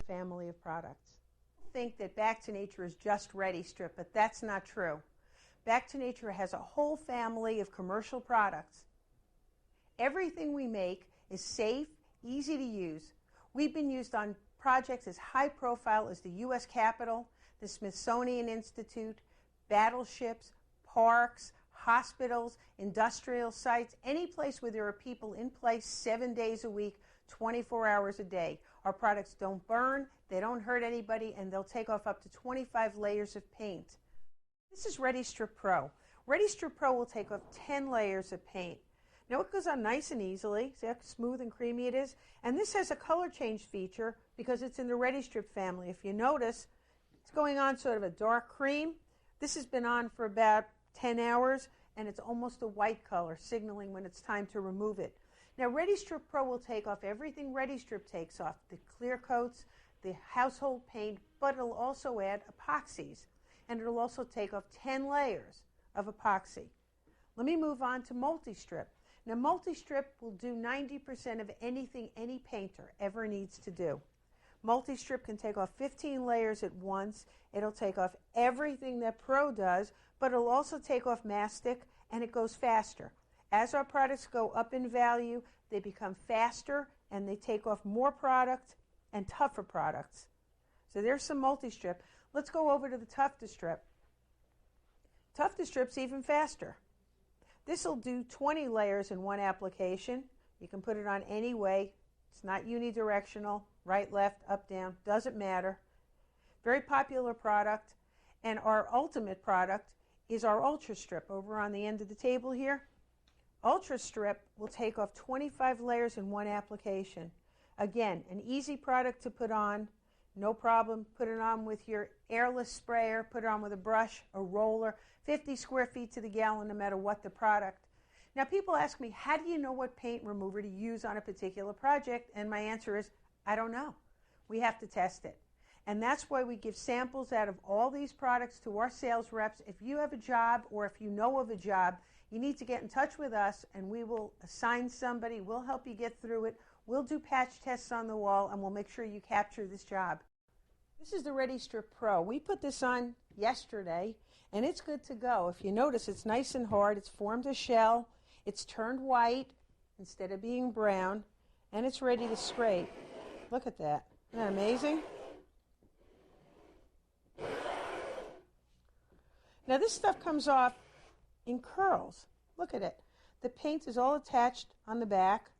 family of products. I think that Back to Nature is just Ready Strip, but that's not true. Back to Nature has a whole family of commercial products. Everything we make is safe, easy to use. We've been used on projects as high profile as the U.S. Capitol, the Smithsonian Institute, battleships, parks, hospitals, industrial sites, any place where there are people in place 7 days a week, 24 hours a day. Our products don't burn, they don't hurt anybody, and they'll take off up to 25 layers of paint. This is Ready Strip Pro. Ready Strip Pro will take off 10 layers of paint. Now it goes on nice and easily. See how smooth and creamy it is? And this has a color change feature because it's in the Ready Strip family. If you notice, it's going on sort of a dark cream. This has been on for about 10 hours, and it's almost a white color, signaling when it's time to remove it. Now, Ready Strip Pro will take off everything Ready Strip takes off, the clear coats, the household paint, but it'll also add epoxies, and it'll also take off 10 layers of epoxy. Let me move on to multi-strip. Now, multi-strip will do 90% of anything any painter ever needs to do. Multi-strip can take off 15 layers at once. It'll take off everything that Pro does, but it'll also take off mastic, and it goes faster. As our products go up in value, they become faster, and they take off more product and tougher products. So there's some multi-strip. Let's go over to the Tough to Strip. Tough to Strip's even faster. This will do 20 layers in one application. You can put it on any way. It's not unidirectional, right, left, up, down, doesn't matter. Very popular product. And our ultimate product is our Ultra Strip over on the end of the table here. Ultra Strip will take off 25 layers in one application. Again, an easy product to put on, no problem. Put it on with your airless sprayer, put it on with a brush, a roller, 50 square feet to the gallon no matter what the product. Now people ask me, how do you know what paint remover to use on a particular project? And my answer is, I don't know. We have to test it. And that's why we give samples out of all these products to our sales reps. If you have a job or if you know of a job, you need to get in touch with us and we will assign somebody. We'll help you get through it. We'll do patch tests on the wall and we'll make sure you capture this job. This is the Ready Strip Pro. We put this on yesterday and it's good to go. If you notice, it's nice and hard. It's formed a shell. It's turned white instead of being brown, and it's ready to scrape. Look at that. Isn't that amazing? Now this stuff comes off in curls. Look at it. The paint is all attached on the back,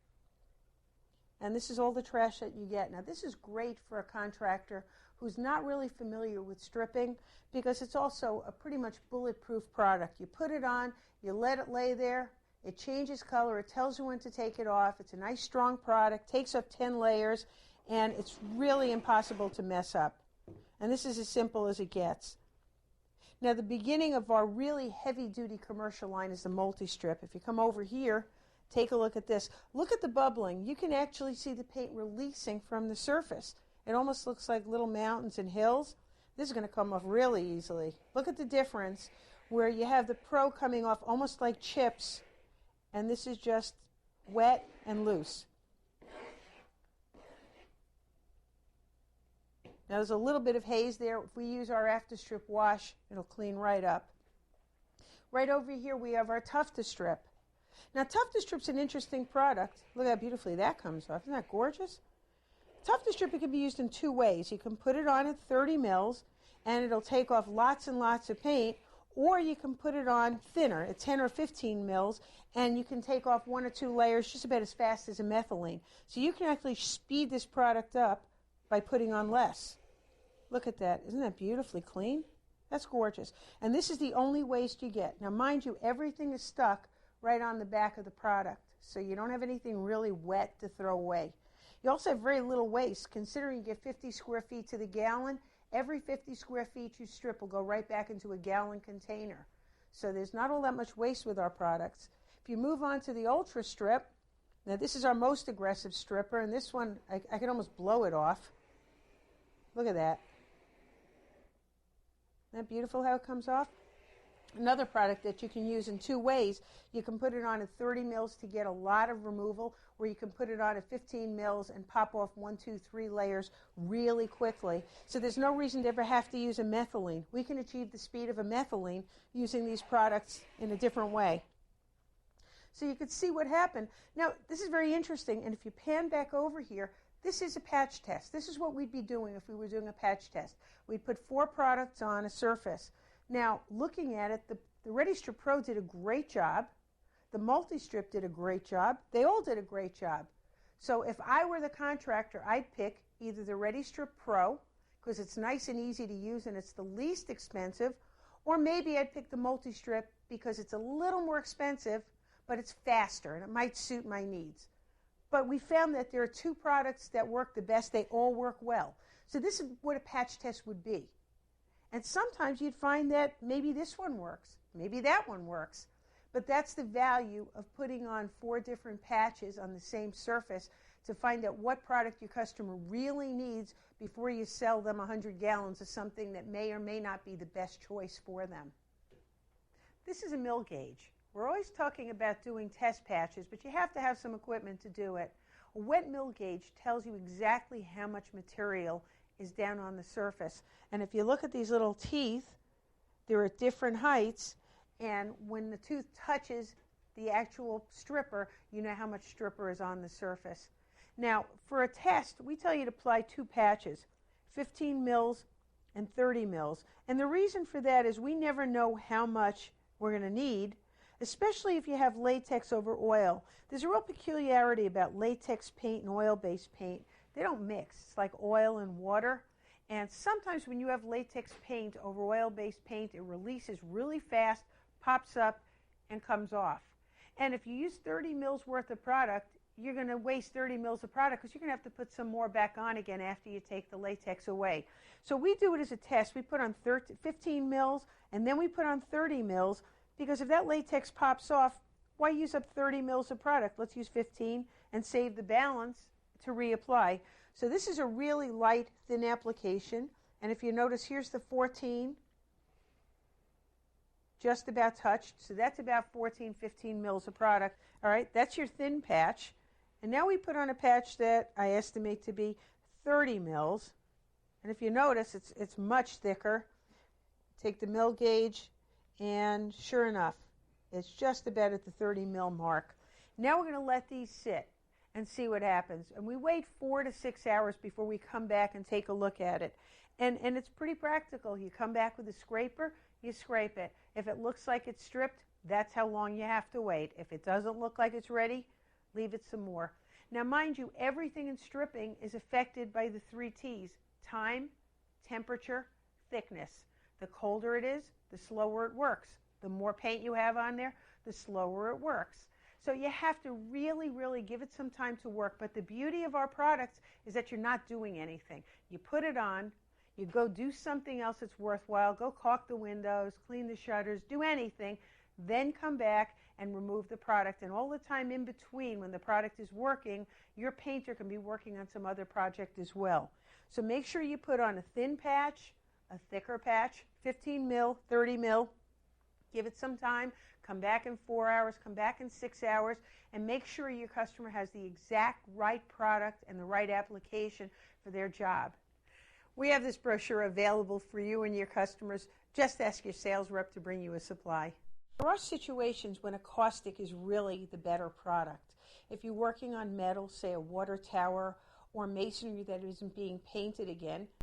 and this is all the trash that you get. Now this is great for a contractor who's not really familiar with stripping because it's also a pretty much bulletproof product. You put it on, you let it lay there, it changes color, it tells you when to take it off. It's a nice strong product, takes up 10 layers, and it's really impossible to mess up. And this is as simple as it gets. Now the beginning of our really heavy-duty commercial line is the multi-strip. If you come over here, take a look at this. Look at the bubbling. You can actually see the paint releasing from the surface. It almost looks like little mountains and hills. This is going to come off really easily. Look at the difference where you have the Pro coming off almost like chips, and this is just wet and loose. Now there's a little bit of haze there. If we use our after strip wash, it'll clean right up. Right over here we have our Tough to Strip. Now Tough to Strip's an interesting product. Look how beautifully that comes off. Isn't that gorgeous? Tough to Strip, it can be used in two ways. You can put it on at 30 mils and it'll take off lots and lots of paint, or you can put it on thinner at 10 or 15 mils and you can take off 1 or 2 layers just about as fast as a methylene. So you can actually speed this product up by putting on less. Look at that. Isn't that beautifully clean? That's gorgeous. And this is the only waste you get. Now mind you, everything is stuck right on the back of the product, so you don't have anything really wet to throw away. You also have very little waste. Considering you get 50 square feet to the gallon, every 50 square feet you strip will go right back into a gallon container. So there's not all that much waste with our products. If you move on to the Ultra Strip, now this is our most aggressive stripper, and this one, I can almost blow it off. Look at that. Isn't that beautiful how it comes off? Another product that you can use in two ways. You can put it on at 30 mils to get a lot of removal, or you can put it on at 15 mils and pop off 1, 2, 3 layers really quickly. So there's no reason to ever have to use a methylene. We can achieve the speed of a methylene using these products in a different way. So you could see what happened. Now, this is very interesting, and if you pan back over here, this is a patch test. This is what we'd be doing if we were doing a patch test. We'd put 4 products on a surface. Now, looking at it, the ReadyStrip Pro did a great job. The Multi-Strip did a great job. They all did a great job. So if I were the contractor, I'd pick either the ReadyStrip Pro, because it's nice and easy to use and it's the least expensive, or maybe I'd pick the Multi-Strip because it's a little more expensive, but it's faster and it might suit my needs. But we found that there are 2 products that work the best. They all work well. So this is what a patch test would be. And sometimes you'd find that maybe this one works, maybe that one works. But that's the value of putting on 4 different patches on the same surface to find out what product your customer really needs before you sell them 100 gallons of something that may or may not be the best choice for them. This is a mill gauge. We're always talking about doing test patches, but you have to have some equipment to do it. A wet mill gauge tells you exactly how much material is down on the surface. And if you look at these little teeth, they're at different heights, and when the tooth touches the actual stripper, you know how much stripper is on the surface. Now, for a test, we tell you to apply 2 patches, 15 mils and 30 mils. And the reason for that is we never know how much we're going to need, especially if you have latex over oil. There's a real peculiarity about latex paint and oil-based paint. They don't mix. It's like oil and water. And sometimes when you have latex paint over oil-based paint, it releases really fast, pops up, and comes off. And if you use 30 mils worth of product, you're going to waste 30 mils of product because you're going to have to put some more back on again after you take the latex away. So we do it as a test. We put on 15 mils, and then we put on 30 mils, because if that latex pops off, why use up 30 mils of product? Let's use 15 and save the balance to reapply. So this is a really light, thin application. And if you notice, here's the 14, just about touched. So that's about 14, 15 mils of product. All right, that's your thin patch. And now we put on a patch that I estimate to be 30 mils. And if you notice, it's much thicker. Take the mill gauge, and sure enough, it's just about at the 30 mil mark. Now we're going to let these sit and see what happens. And we wait 4 to 6 hours before we come back and take a look at it. And it's pretty practical. You come back with a scraper, you scrape it. If it looks like it's stripped, that's how long you have to wait. If it doesn't look like it's ready, leave it some more. Now mind you, everything in stripping is affected by the 3 T's: time, temperature, thickness. The colder it is, the slower it works. The more paint you have on there, the slower it works. So you have to really, really give it some time to work. But the beauty of our products is that you're not doing anything. You put it on, you go do something else that's worthwhile, go caulk the windows, clean the shutters, do anything, then come back and remove the product. And all the time in between, when the product is working, your painter can be working on some other project as well. So make sure you put on a thin patch, a thicker patch, 15 mil, 30 mil. Give it some time. Come back in 4 hours, come back in 6 hours, and make sure your customer has the exact right product and the right application for their job. We have this brochure available for you and your customers. Just ask your sales rep to bring you a supply. There are situations when a caustic is really the better product. If you're working on metal, say a water tower, or masonry that isn't being painted again,